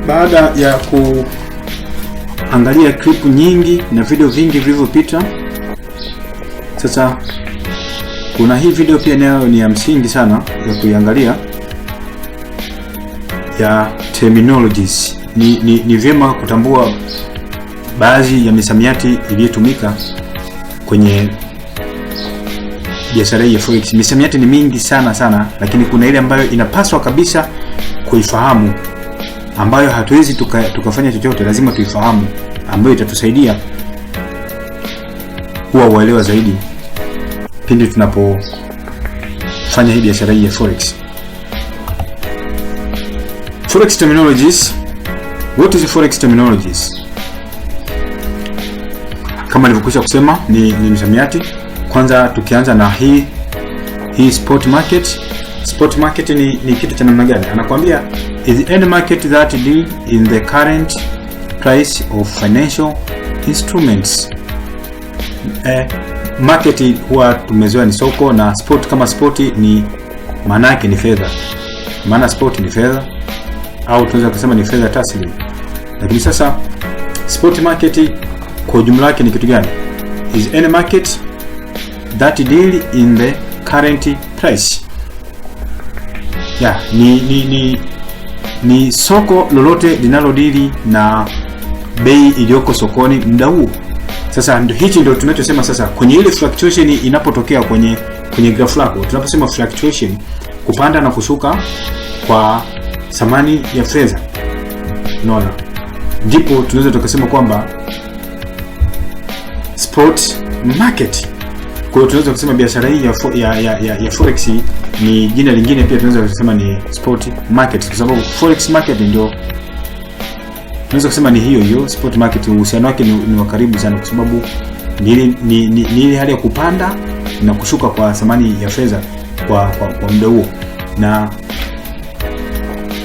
Baada ya kuangalia clip nyingi na video vingi vilivyopita, sasa kuna hii video pia nayo ni ya msingi sana ya kuiangalia, ya terminologies. Ni vyema kutambua baadhi ya misamiati iliyotumika kwenye biashara ya forex. Misamiati ni mingi sana, lakini kuna ile ambayo inapaswa kabisa kuifahamu, ambayo hatuwezi tukafanya chochote, lazima tuifahamu, ambayo itatusaidia kuwa uelewa zaidi pindi tunapofanya hii biashara ya forex. Forex terminologies. What is forex terminologies? Kama nilivyokwisha kusema, ni misamiati. Kwanza tukianza na hii spot market. Spot market ni kitu cha namna gani? Anakuambia is any market that deal in the current price of financial instruments. Market huwa tumezoea ni soko, na spot kama spot ni maana yake ni fedha. Maana spot ni fedha, au tunaweza kusema ni fedha taslim. Lakini sasa spot market kwa jumla yake ni kitu gani? Is any market that deal in the current price. Ni soko lolote linalodili na bei iliyoko sokoni muda huo. Sasa hichi ndio tunachosema sasa kwenye ile fluctuation inapotokea kwenye graph lako. Tunaposema fluctuation, kupanda na kushuka kwa thamani ya fedha, unaona, ndipo tunaweza tukasema kwamba spot market. Kwa hiyo tunaweza kusema biashara hii ya forex ni jina lingine pia tunaweza kusema ni spot market, kwa sababu forex market ndio tunaweza kusema ni hiyo spot market. Uhusiano wake ni wa karibu sana, kwa sababu ni ile hali ya kupanda na kushuka kwa thamani ya fedha kwa muda huo. Na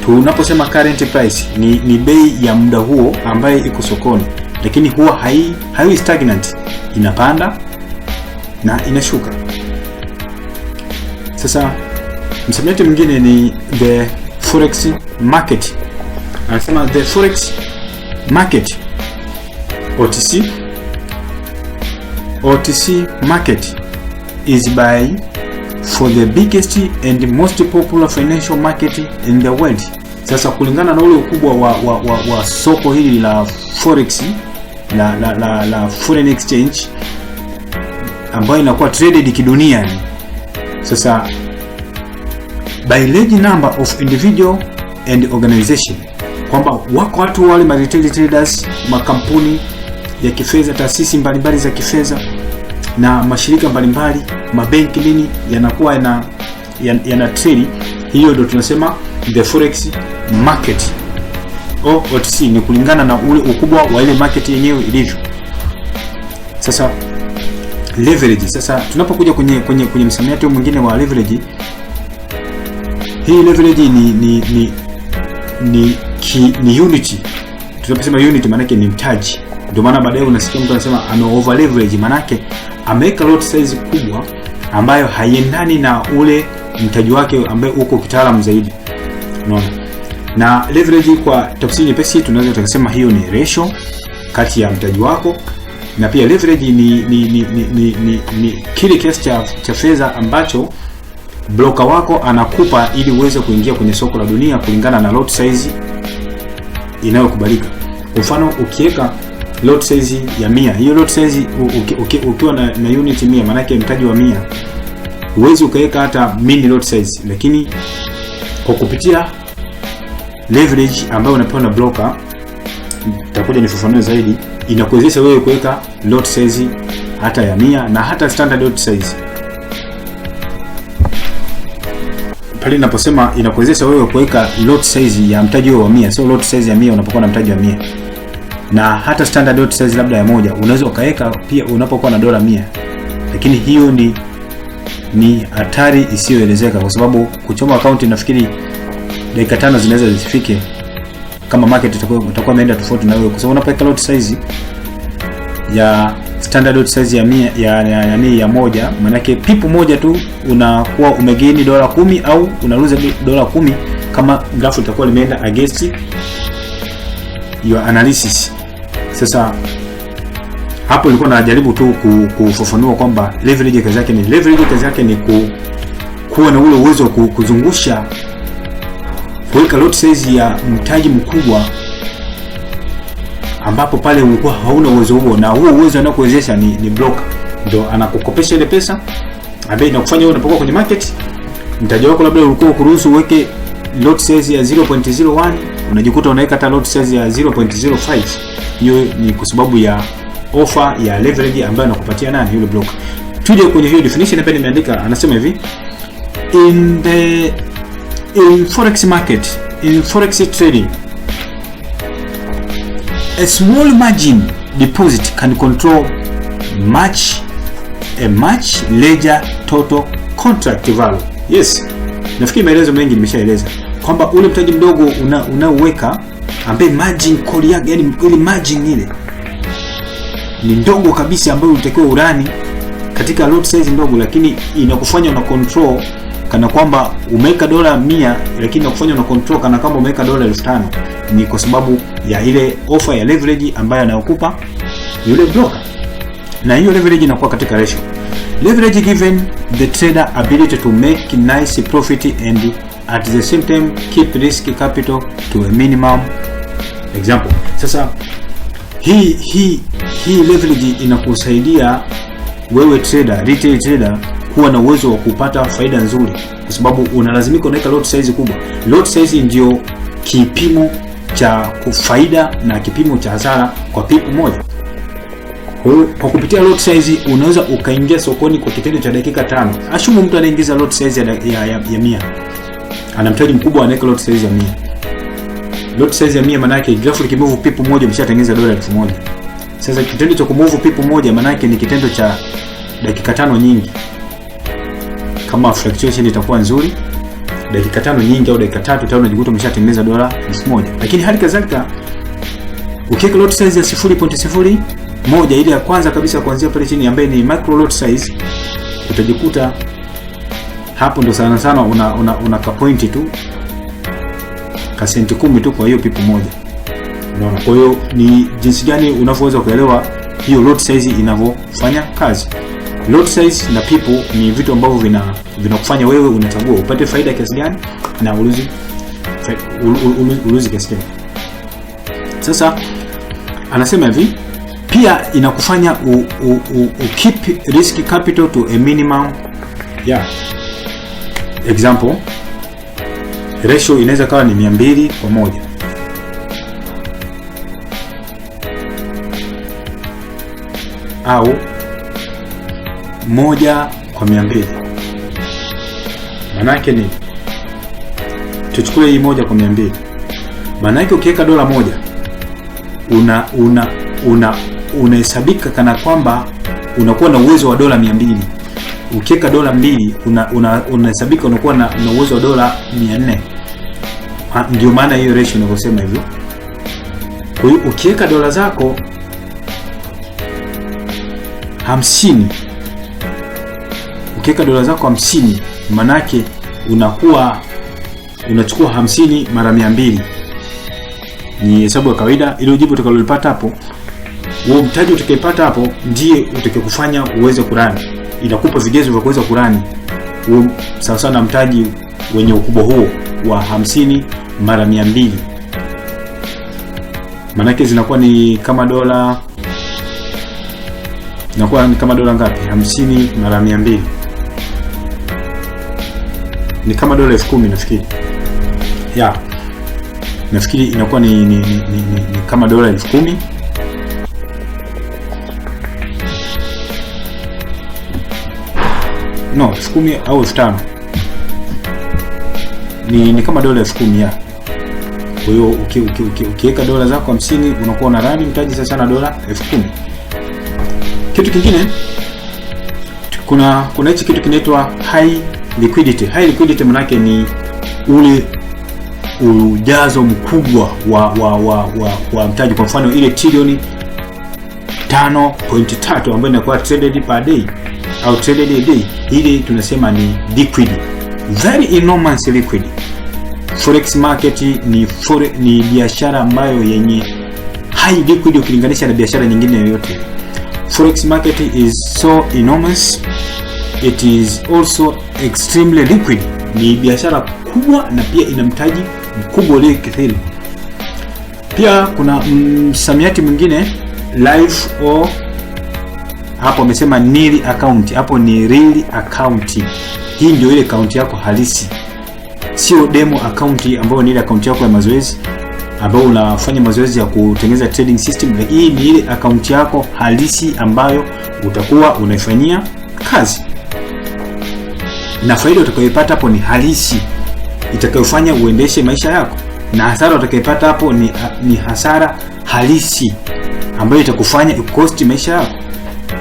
tunaposema current price ni bei ya muda huo ambayo iko sokoni, lakini huwa hai stagnant, inapanda na inashuka. Sasa msamiati mwingine ni the forex market. Anasema the forex market, OTC market is by for the biggest and most popular financial market in the world. Sasa kulingana na ule ukubwa wa soko hili la forex la foreign exchange ambayo inakuwa traded kidunia. Sasa by large number of individual and organization, kwamba wako watu wale retail traders, makampuni ya kifedha, taasisi mbalimbali za kifedha na mashirika mbalimbali, mabenki nini, yanakuwa yana trade. Hiyo ndio tunasema the forex market. OTC ni kulingana na ule ukubwa wa ile market yenyewe ilivyo. Sasa leverage. Sasa tunapokuja kwenye msamiati mwingine wa leverage, hii leverage ni unity. Tunaposema unity maana yake ni mtaji. Ndio maana baadaye unasikia mtu anasema ame over leverage, maana yake ameweka lot size kubwa ambayo haiendani na ule mtaji wake ambaye uko kitaalamu zaidi. Unaona? Na leverage kwa tafsiri nyepesi tunaweza tukasema hiyo ni ratio kati ya mtaji wako, na pia leverage ni kile kiasi cha fedha ambacho broker wako anakupa ili uweze kuingia kwenye soko la dunia kulingana na lot size inayokubalika. Kwa mfano ukiweka lot size ya 100, hiyo lot size ukiwa na unit 100, maana yake mtaji wa 100, uweze ukaweka hata mini lot size, lakini kwa kupitia leverage ambayo unapewa na broker, nitakuja nifafanue zaidi, inakuwezesha wewe kuweka lot size hata ya 100 na hata standard lot size. Pale ninaposema inakuwezesha wewe kuweka lot size ya mtaji wa 100, sio lot size ya 100 unapokuwa na mtaji wa 100, na hata standard lot size labda ya 1 unaweza ukaweka pia unapokuwa na dola 100. Lakini hiyo ni hatari isiyoelezeka, kwa sababu kuchoma account nafikiri dakika 5 zinaweza zisifike kama market itakuwa imeenda tofauti na wewe, kwa sababu unapoweka lot size ya standard lot size ya 100 ya moja, maana yake pipu moja tu unakuwa umegain dola 10 au unaruza dola 10 kama graph litakuwa limeenda against your analysis. Sasa hapo nilikuwa najaribu tu kufafanua kwamba leverage kazi yake ni kuwa na ule uwezo wa kuzungusha, kuweka lot size ya mtaji mkubwa ambapo pale ulikuwa hauna uwezo huo, na huo uwezo anakuwezesha ni broker, ndio anakukopesha ile pesa ambaye inakufanya wewe unapokuwa kwenye market mtaji wako labda ulikuwa kuruhusu uweke lot size ya 0.01, unajikuta unaweka hata lot size ya 0.05. Hiyo ni kwa sababu ya offer ya leverage ambayo anakupatia nani? Yule broker. Tuje kwenye hiyo definition hapa nimeandika, anasema hivi: in forex market, in forex trading, a small margin deposit can control a much larger total contract value. Yes, nafikiri maelezo mengi nimeshaeleza kwamba ule mtaji mdogo unaoweka ambaye margin call yake, yani ile margin ile ni ndogo kabisa, ambayo unatakiwa urani katika lot size ndogo, lakini inakufanya una control kana kwamba umeweka $100, lakini inakufanya una control kana kama umeweka $5,000. Ni kwa sababu ya ile offer ya leverage ambayo anayokupa yule broker, na hiyo leverage inakuwa katika ratio. Leverage given the trader ability to make nice profit and at the same time keep risk capital to a minimum. Example, sasa hii leverage inakusaidia wewe trader, retail trader, kuwa na uwezo wa kupata faida nzuri, kwa sababu unalazimika unaweka lot size kubwa. Lot size ndio kipimo cha faida na kipimo cha hasara kwa pipu moja. Kwa kupitia lot size unaweza ukaingia sokoni kwa kitendo cha dakika 5. Ashumu mtu anaingiza lot size ya 100. Ana mtaji mkubwa, anaweka lot size ya 100. Lot size ya 100 maana yake graph likimove pipu moja umeshatengeneza $1,000. Sasa kitendo cha kumove pipu moja maana yake ni kitendo cha dakika 5 nyingi. Kama fluctuation itakuwa nzuri, dakika 5 nyingi au dakika 3 unajikuta umeshatengeneza $1,000. Lakini hali kadhalika ukiweka lot size ya 0.01, ile ya kwanza kabisa kuanzia pale chini ambaye ni micro lot size, utajikuta hapo ndo sana una ka point tu, ka senti 10 tu kwa hiyo pipu moja. Unaona? Kwa hiyo ni jinsi gani unavyoweza kuelewa hiyo lot size inavyofanya kazi. Lot size na pipu ni vitu ambavyo vinakufanya wewe unachagua upate faida kiasi gani na uluzi kiasi gani. Sasa anasema hivi, pia inakufanya keep risk capital to a minimum. Example, ratio inaweza kawa ni 200 kwa 1. Au 1 kwa 200. Maana yake ni tuchukue hii 1 kwa 200. Maana yake ukiweka $1 unahesabika kana kwamba unakuwa na uwezo wa $200. Ukiweka $2 unahesabika unakuwa na uwezo wa $400. Ndio maana hiyo ratio inavyosema hivyo. Kwa hiyo ukiweka dola zako 50, ukiweka dola zako 50, manake unachukua 50 mara 200. Ni hesabu ya kawaida. Ile jibu utakalolipata hapo, huo mtaji utakayepata hapo ndiye utakayokufanya uweze kurani. Inakupa vigezo vya kuweza kurani huo sawa sawa na mtaji wenye ukubwa huo wa 50 mara 200. Manake zinakuwa ni kama dola, inakuwa ni kama dola ngapi? 50 mara 200 ni kama dola 10,000 nafikiri. Nafikiri inakuwa ni kama dola 10,000. No, 10,000 au 5,000. Ni kama dola 10,000. Kwa hiyo ukiweka dola zako 50 unakuwa na rani mtaji sasa na dola 10,000. Kitu kingine, kuna hichi kitu kinaitwa high liquidity. High liquidity maana yake ni ule ujazo mkubwa wa mtaji. Kwa mfano ile trilioni 5.3 ambayo inakuwa traded per day au traded a day, ile tunasema ni liquid, very enormous liquid. Forex market ni biashara ambayo yenye high liquid ukilinganisha na biashara nyingine yoyote. Forex market is so enormous, it is also extremely liquid. Ni biashara kubwa na pia ina mtaji mkubwa uliokithiri. Pia kuna msamiati mwingine live or, hapo amesema nil account, hapo ni real account. Hii ndio ile account yako halisi, sio demo account ambayo ni ile account yako ya mazoezi ambayo unafanya mazoezi ya kutengeneza trading system. Hii ni ile account yako halisi ambayo utakuwa unaifanyia kazi, na faida utakayopata hapo ni halisi itakayofanya uendeshe maisha yako, na hasara utakayopata hapo ni hasara halisi ambayo itakufanya ukosti maisha yako.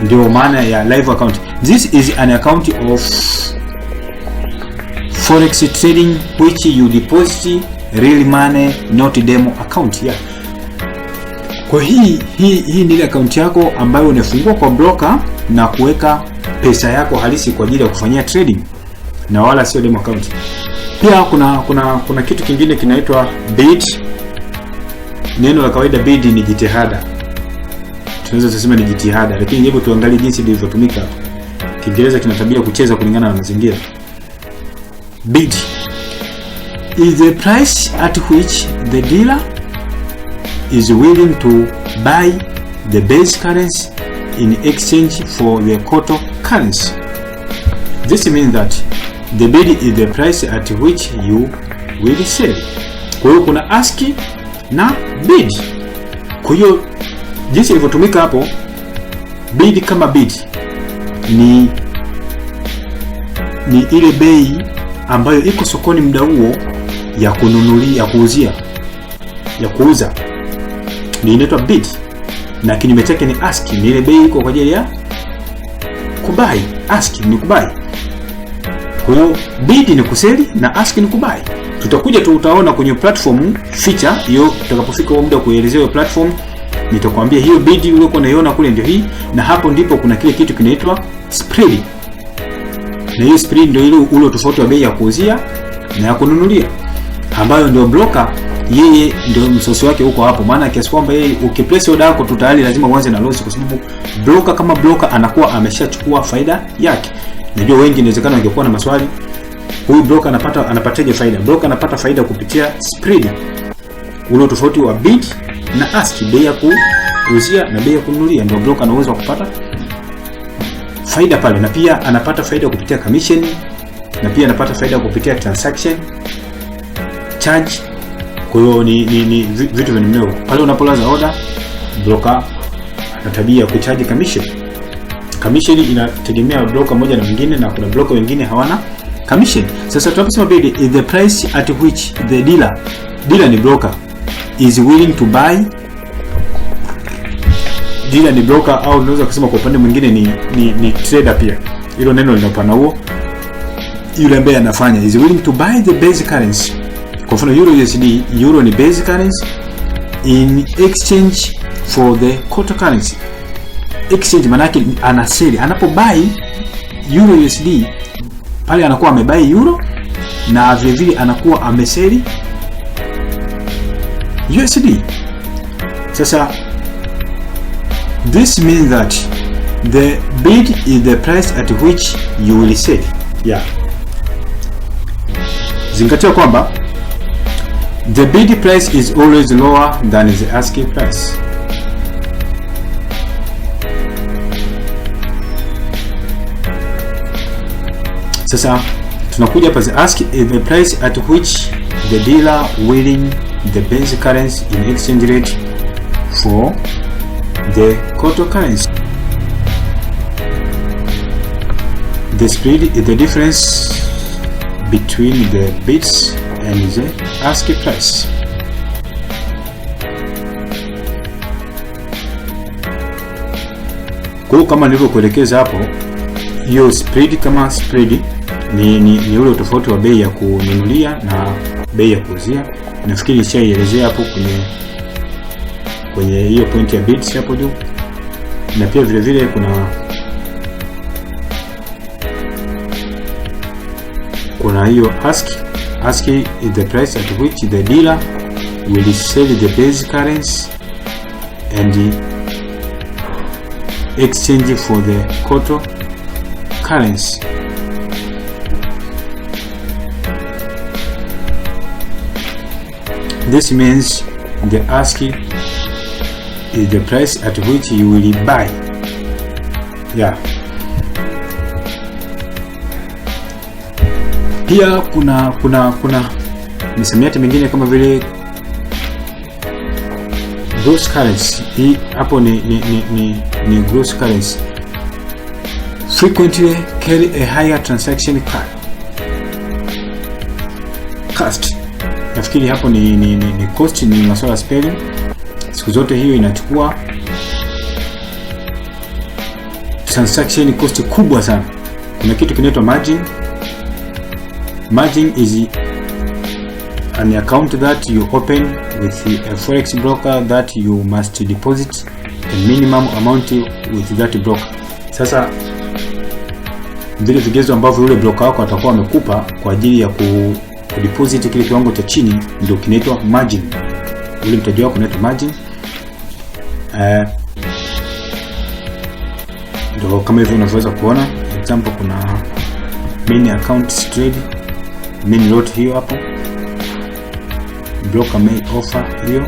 Ndio maana ya live account. This is an account of forex trading which you deposit real money, not demo account. Yeah. Kwa hii ni ile account yako ambayo unafungua kwa broker na kuweka pesa yako halisi kwa ajili ya kufanyia trading, na wala sio demo account. Pia kuna kitu kingine kinaitwa bid. Neno la kawaida bid ni jitihada, tunaweza kusema ni jitihada, lakini hebu tuangalie jinsi lilivyotumika. Kiingereza kina tabia kucheza kulingana na mazingira. Bid is the price at which the dealer is willing to buy the base currency in exchange for the quote currency. This means that the bid is the price at which you will sell. Kwa hiyo kuna ask na bid. Kwa hiyo jinsi ilivyotumika hapo, bid kama bid ni ile bei ambayo iko sokoni muda huo ya kununulia, ya kuuza, ni inaitwa bid, na kinyume chake ni ask, ni ile bei iko kwa ajili ya kubai. Ask ni kubai. Kwa hiyo bid ni kuseli na ask ni kubai. Tutakuja utaona kwenye platform feature hiyo, tutakapofika muda kuelezea hiyo platform nitakwambia hiyo bid uliokuwa unaiona kule ndio hii, na hapo ndipo kuna kile kitu kinaitwa spread. Na hiyo spread ndio ile ule tofauti wa bei ya kuuzia na ya kununulia, ambayo ndio broker yeye ndio msosi wake huko hapo. Maana kiasi kwamba yeye ukiplace order yako tu tayari lazima uanze na loss, kwa sababu broker kama broker anakuwa ameshachukua faida yake. Najua wengi inawezekana wangekuwa na maswali, huyu broker anapataje faida? Broker anapata faida kupitia spread, ule tofauti wa bid na ask, bei ya kuuzia na bei ya kununulia, ndio broker ana uwezo wa kupata faida pale. Na pia anapata faida kupitia commission, na pia anapata faida kupitia transaction charge. Kwa hiyo ni vitu vya mneo. Pale unapolaza order, broker ana tabia ya kucharge commission. Commission inategemea broker moja na mwingine, na kuna broker wengine hawana commission. Sasa tunaposema bid is the price at which the dealer ni broker is willing to buy. Dealer ni broker, au unaweza kusema kwa upande mwingine ni trader pia. Hilo neno linapana huo. Yule ambaye anafanya is willing to buy the base currency. Kwa mfano Euro USD, Euro ni base currency in exchange for the quote currency. Exchange maana yake ana sell, anapo buy Euro USD pale anakuwa amebuy Euro, na vile vile anakuwa amesell USD. Sasa this means that the bid is the price at which you will sell. Yeah. Zingatia kwamba the bid price is always lower than the asking price. Sasa tunakuja hapa, the ask is the price at which the dealer willing the base currency in exchange rate for the quote currency. The spread is the difference between the bids and the asking price. Kwa kama nilivyokuelekeza hapo, hiyo spread kama spread ni ule tofauti wa bei ya kununulia na bei ya kuuzia. Nafikiri nishaielezea hapo kwenye hiyo point ya bids hapo juu, na pia vile vile kuna hiyo ask ASCII is the price at which the dealer will sell the base currency and exchange for the total currency. This means the ASCII is the price at which you will buy. Yeah. Pia kuna misamiati mingine kama vile gross currency. Hii hapo ni gross currency. Frequently carry a higher transaction cost. Nafikiri hapo ni cost, ni masuala spelling. Siku zote hiyo inachukua transaction cost kubwa sana. Kuna kitu kinaitwa margin. Margin is an account that you open with a forex broker that you must deposit a minimum amount with that broker. Sasa vile vigezo ambavyo yule broker wako atakuwa amekupa kwa ajili ya kudeposit kile kiwango cha chini ndio kinaitwa margin. Ule mtaji wako unaitwa margin. Ndio kama hivyo unaweza kuona example, kuna main account trade, main lot hiyo hapo, broker may offer hiyo.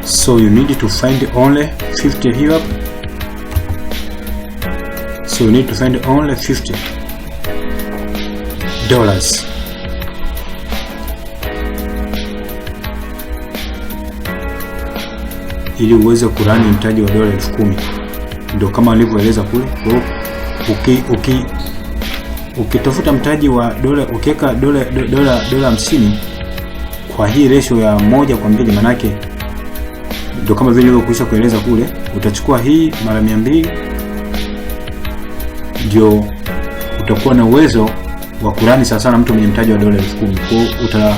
So you need to find only 50 here. So you need to find only $50 ili uweze kurani mtaji wa dola 10,000. Ndio kama alivyoeleza kule. Ukitafuta mtaji wa dola, ukiweka dola 50 kwa hii ratio ya 1:2, manake ndio kama vile nilivyokuisha kueleza kule, utachukua hii mara 200, ndio utakuwa na uwezo wa kurani sawa sana mtu mwenye mtaji wa dola 10,000. Kwa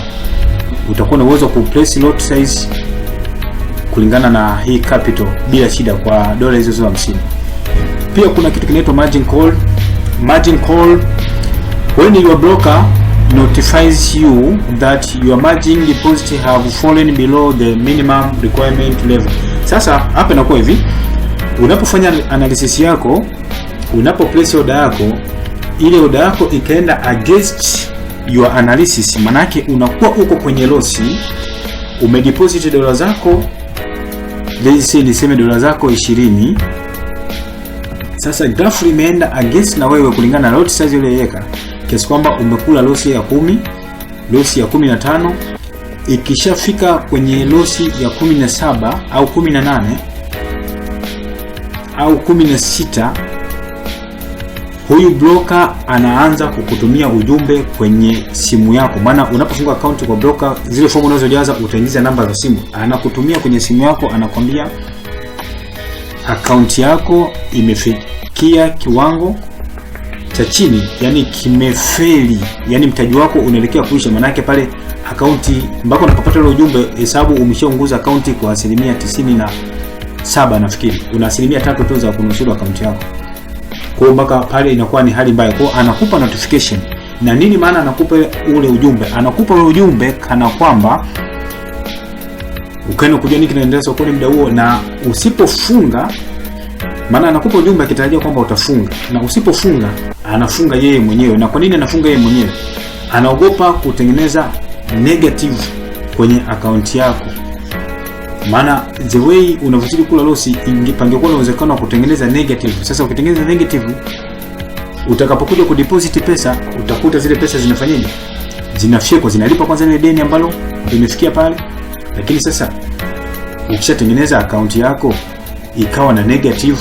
utakuwa na uwezo wa kuplace lot size kulingana na hii capital bila shida kwa dola hizo za 50. Pia kuna kitu kinaitwa margin call. Margin call, when your broker notifies you that your margin deposit have fallen below the minimum requirement level. Sasa hapa inakuwa hivi, unapofanya analysis yako, unapo place order yako, ile order yako ikaenda against your analysis, manake unakuwa uko kwenye loss. Umedeposit dola zako, let's say niseme dola zako 20. Sasa graph imeenda against na wewe kulingana na lot size ile yeka, kiasi kwamba umekula loss ya 10, loss ya 15. Ikishafika kwenye loss ya 17 au 18 au 16, huyu broker anaanza kukutumia ujumbe kwenye simu yako. Maana unapofunga account kwa broker, zile fomu unazojaza utaingiza namba za simu, anakutumia kwenye simu yako, anakwambia account yako imefikia kiwango cha chini, yani kimefeli, yani mtaji wako unaelekea kuisha. Maana yake pale account mbako unapopata ile ujumbe, hesabu umeshaunguza account kwa 97% nafikiri. Una 3% tu za kunusuru account yako. Kwa mpaka pale inakuwa ni hali mbaya. Kwa anakupa notification. Na nini maana anakupa ule ujumbe? Anakupa ule ujumbe kana kwamba ukaenda kujua nini kinaendelea sokoni muda huo, na usipofunga, maana anakupa ujumbe akitarajia kwamba utafunga, na usipofunga anafunga yeye mwenyewe. Na kwa nini anafunga yeye mwenyewe? Anaogopa kutengeneza negative kwenye account yako. Maana the way unavyozidi kula loss, ingepangekuwa na uwezekano wa kutengeneza negative. Sasa ukitengeneza negative, utakapokuja kudeposit pesa, utakuta zile pesa zinafanyaje? Zinafyekwa, zinalipa kwanza ile deni ambalo limefikia pale. Lakini sasa ukishatengeneza account yako ikawa na negative,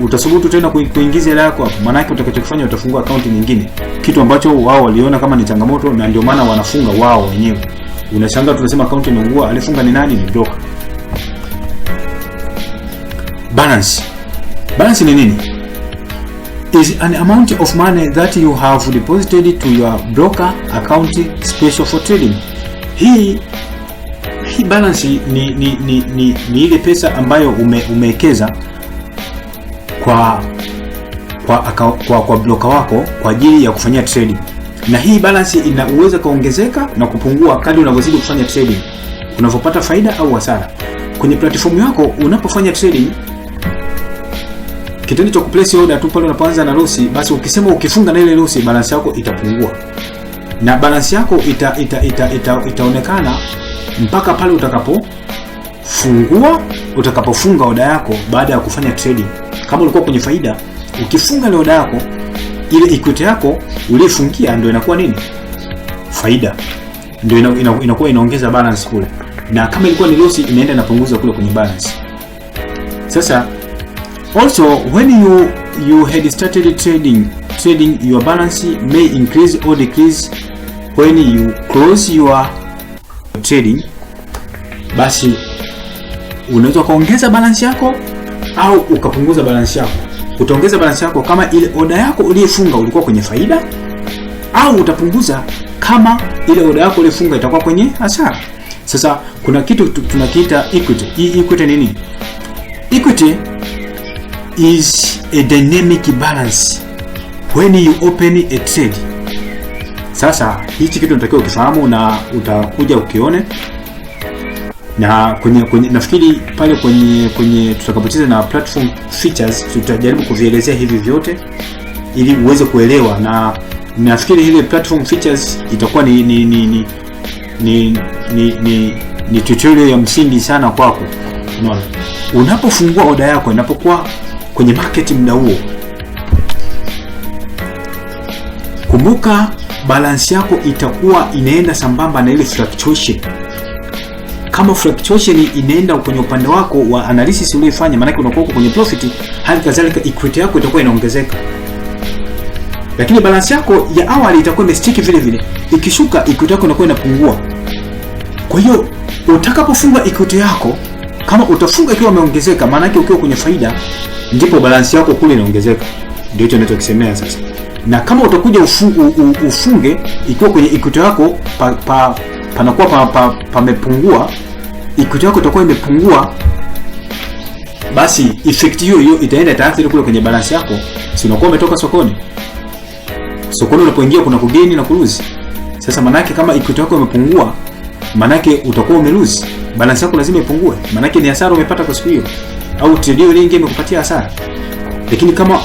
utasubutu tena kuingiza hela yako hapo. Maana yake utakachofanya, utafungua account nyingine, kitu ambacho wao waliona kama ni changamoto, na ndio maana wanafunga wao wenyewe. Unashangaa tunasema account imeungua, alifunga ni nani? Ni broker. Balance. Balance ni nini? Is an amount of money that you have deposited to your broker account special for trading. hii balance ni ile pesa ambayo umewekeza kwa broker wako kwa ajili ya kufanyia trading, na hii balance inaweza kaongezeka na kupungua kadri unavyozidi kufanya trading, unavyopata faida au hasara kwenye platform yako. Unapofanya trading, kitendo cha kuplace order tu pale unapoanza na loss, basi ukisema ukifunga na ile loss, balance yako itapungua, na balance yako itaonekana mpaka pale utakapofunga order yako baada ya kufanya trading. Kama ulikuwa kwenye faida, ukifunga ile order yako, ile equity yako uliyofungia ndio inakuwa nini? Faida. Ndio inakuwa inaongeza balance kule. Na kama ilikuwa ni loss, inaenda inapunguza kule kwenye balance. Sasa also when you had started trading, your balance may increase or decrease when you close your trading. Basi unaweza kuongeza balance yako au ukapunguza balance yako. Utaongeza balance yako kama ile order yako uliyofunga ulikuwa kwenye faida, au utapunguza kama ile order yako uliyofunga itakuwa kwenye hasara. Sasa kuna kitu tunakiita equity. Hii equity ni nini? Equity is a dynamic balance when you open a trade. Sasa hichi kitu unatakiwa ukifahamu na utakuja ukione, na kwenye nafikiri pale kwenye tutakapocheza na platform features tutajaribu kuvielezea hivi vyote ili uweze kuelewa, na nafikiri ile platform features itakuwa ni tutorial ya msingi sana kwako. Unaona, unapofungua order yako, inapokuwa kwenye market muda huo, kumbuka balance yako itakuwa inaenda sambamba na ile fluctuation. Kama fluctuation inaenda kwenye upande wako wa analysis uliyofanya, maana yake unakuwa kwenye profit, hali kadhalika equity yako itakuwa inaongezeka. Lakini balance yako ya awali itakuwa imestick vile vile, ikishuka equity yako inakuwa inapungua. Kwa hiyo utakapofunga equity yako, kama utafunga ikiwa imeongezeka, maana yake ukiwa kwenye faida, ndipo balance yako kule inaongezeka. Ndio hicho ninachokisemea sasa. Na kama utakuja ufunge ikiwa kwenye equity yako panakuwa pamepungua, equity yako itakuwa imepungua, basi effect hiyo itaenda taathiri kule kwenye balance yako. Si unakuwa umetoka sokoni unapoingia kuna kugain na kulose. Sasa maana yake kama equity yako imepungua, maana yake utakuwa umelose, balance yako lazima ipungue, maana yake ni hasara umepata kwa siku hiyo, au trade hiyo ile imekupatia hasara. Lakini kama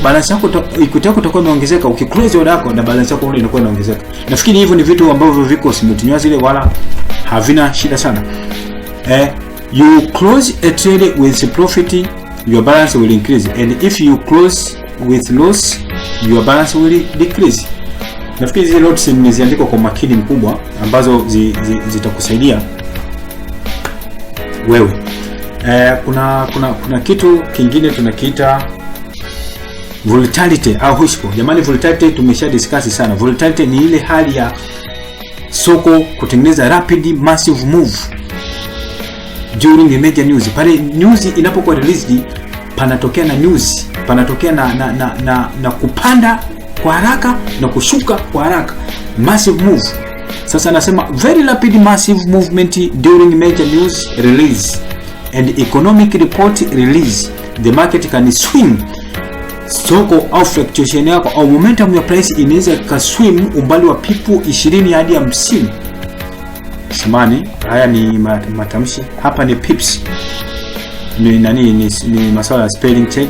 balance yako equity yako itakuwa imeongezeka, ukiclose order yako na balance yako ile inakuwa inaongezeka. Nafikiri hivyo ni vitu ambavyo viko simultaneous ile, wala havina shida sana. You close a trade with profit, your balance will increase, and if you close with loss, your balance will decrease. Nafikiri hizi notes nimeziandika kwa makini mkubwa ambazo zitakusaidia wewe. Kuna kitu kingine tunakiita volatility au hushpo. Jamani, volatility tumesha discuss sana. Volatility ni ile hali ya soko kutengeneza rapid massive move during a major news. Pale news inapokuwa released, panatokea na news, panatokea na kupanda kwa haraka na kushuka kwa haraka, massive move. Sasa nasema very rapid massive movement during major news release and economic report release, the market can swing. Soko au fluctuation yako au momentum ya price inaweza kaswim umbali wa pipu 20 hadi 50. Samani, haya ni matamshi. Hapa ni pips. Ni masuala ya spelling check.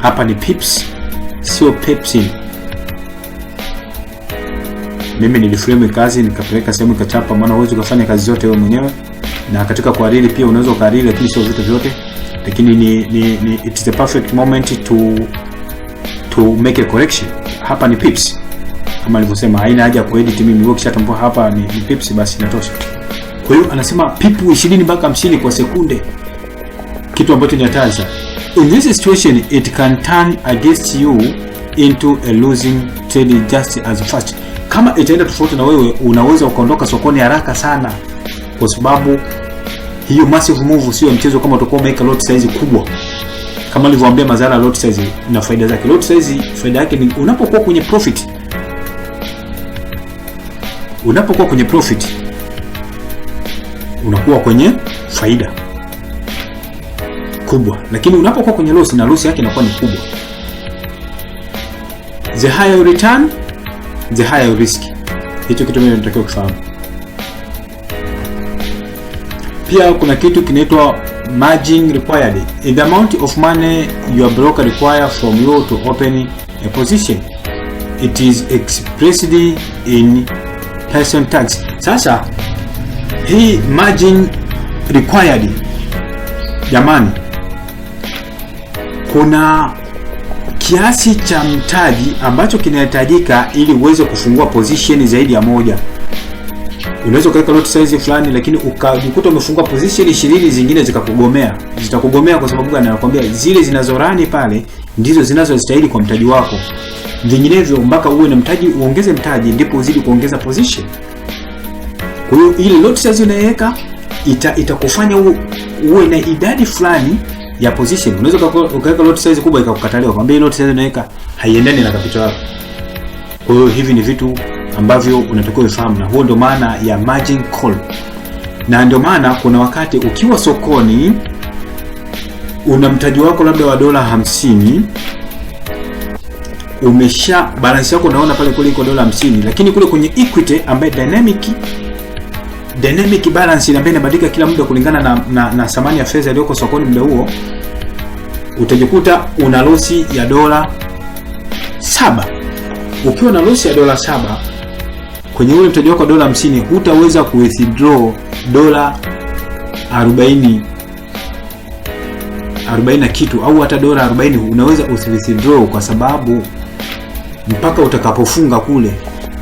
Hapa ni pips, sio pepsin. Mimi niliframe kazi nikapeleka sehemu ikachapa, maana huwezi kufanya kazi zote wewe mwenyewe. Na katika kuhariri pia unaweza kuhariri, lakini sio vitu vyote. Lakini it's the perfect moment to make a correction. Hapa ni pips. Kama nilivyosema, haina haja kuedit mimi, wewe ukishatambua hapa ni pips basi inatosha. Kwa hiyo anasema pipu 20 mpaka 50 kwa sekunde. Kitu ambacho ni hatari. In this situation, it can turn against you into a losing trade just as fast. Kama itaenda tofauti na wewe, unaweza ukaondoka sokoni haraka sana, kwa sababu hiyo massive move sio mchezo. Kama utakuwa umeweka lot size kubwa, kama nilivyowaambia, madhara lot size na faida zake. Lot size faida yake ni unapokuwa kwenye profit, unakuwa kwenye faida kubwa, lakini unapokuwa kwenye loss, na loss yake inakuwa ni kubwa. The higher return, the higher risk. Hicho kitu mimi nataka kufahamu. Pia kuna kitu kinaitwa margin required. The amount of money your broker require from you to open a position. It is expressed in percentage. Sasa hii margin required, jamani, kuna kiasi cha mtaji ambacho kinahitajika ili uweze kufungua position zaidi ya moja. Unaweza kuweka lot size fulani, lakini ukajikuta umefungua position 20 zingine zikakugomea. Zitakugomea kwa sababu gani? Anakuambia zile zinazorani pale ndizo zinazostahili kwa mtaji wako. Vinginevyo mpaka uwe na mtaji, uongeze mtaji ndipo uzidi kuongeza position. Kwa hiyo ile lot size unaiweka itakufanya uwe na idadi fulani ya position. Unaweza ukaweka lot size kubwa ikakukataliwa, kwambia lot size unaweka haiendani na capital yako. Kwa hiyo hivi ni vitu ambavyo unatakiwa ufahamu, na huo ndio maana ya margin call. Na ndio maana kuna wakati ukiwa sokoni una mtaji wako labda wa $50, umesha balance yako unaona pale kule iko $50, lakini kule kwenye equity ambaye dynamic balance ambayo inabadilika kila muda kulingana na thamani ya fedha iliyoko sokoni muda huo, utajikuta una losi ya $7. Ukiwa na losi ya $7 kwenye ule mtaji wako $50, hutaweza ku-withdraw $40 na kitu, au hata $40 unaweza usi-withdraw, kwa sababu mpaka utakapofunga kule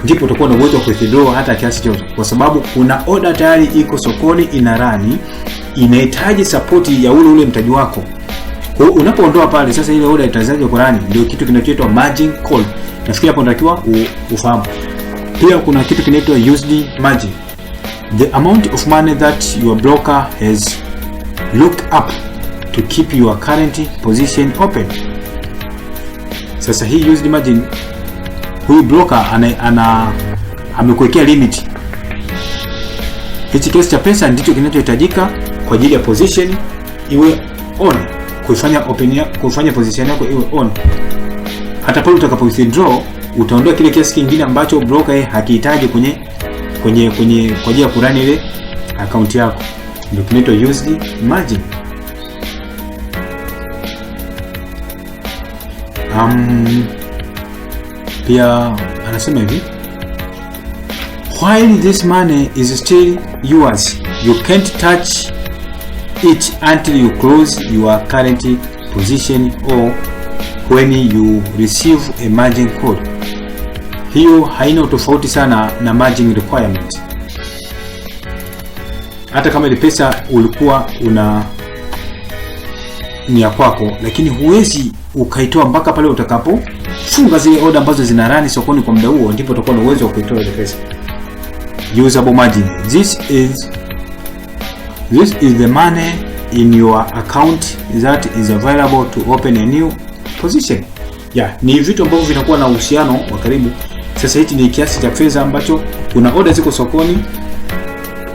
ndipo utakuwa na uwezo wa ku-withdraw hata kiasi chochote, kwa sababu kuna order tayari iko sokoni ina rani, inahitaji support ya ule mtaji wako. Kwa hiyo unapoondoa pale, sasa ile order itaanzaje kwa rani? Ndio kitu kinachoitwa margin call. Nafikiri hapo unatakiwa ufahamu. Pia kuna kitu kinaitwa used margin. The amount of money that your broker has looked up to keep your current position open. Sasa hii used margin, huyu broker amekuwekea limit. Hichi kiasi cha pesa ndicho kinachohitajika kwa ajili ya position iwe on, kufanya position yako iwe on. Hata pale utakapo withdraw, utaondoa kile kiasi kingine ambacho broker hakihitaji kwenye kwa ajili ya kurani ile account yako. Ndio kinaitwa used margin. Pia anasema hivi, while this money is still yours, you can't touch it until you close your current position or when you receive a margin call. Hiyo haina tofauti sana na margin requirement. Hata kama ile pesa ulikuwa ni ya kwako, lakini huwezi ukaitoa mpaka pale utakapofunga zile order ambazo zina rani sokoni kwa muda huo, ndipo utakuwa na uwezo wa kuitoa ile pesa. Usable margin. This is the money in your account that is available to open a new position. Ni vitu ambavyo vinakuwa na uhusiano wa karibu. Sasa hiki ni kiasi cha fedha ambacho kuna order ziko sokoni,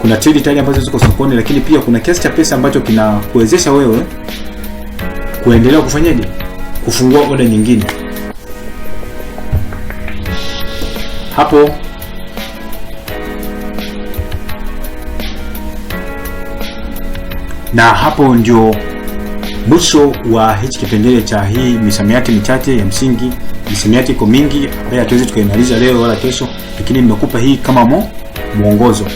kuna trade tayari ambazo ziko sokoni, lakini pia kuna kiasi cha pesa ambacho kinakuwezesha wewe kuendelea kufanyaje, kufungua order nyingine. Hapo na hapo ndio mwisho wa hichi kipengele cha hii misamiati michache ya msingi. Misamiati iko mingi ambayo hatuwezi tukaimaliza leo wala kesho, lakini nimekupa hii kama mwongozo.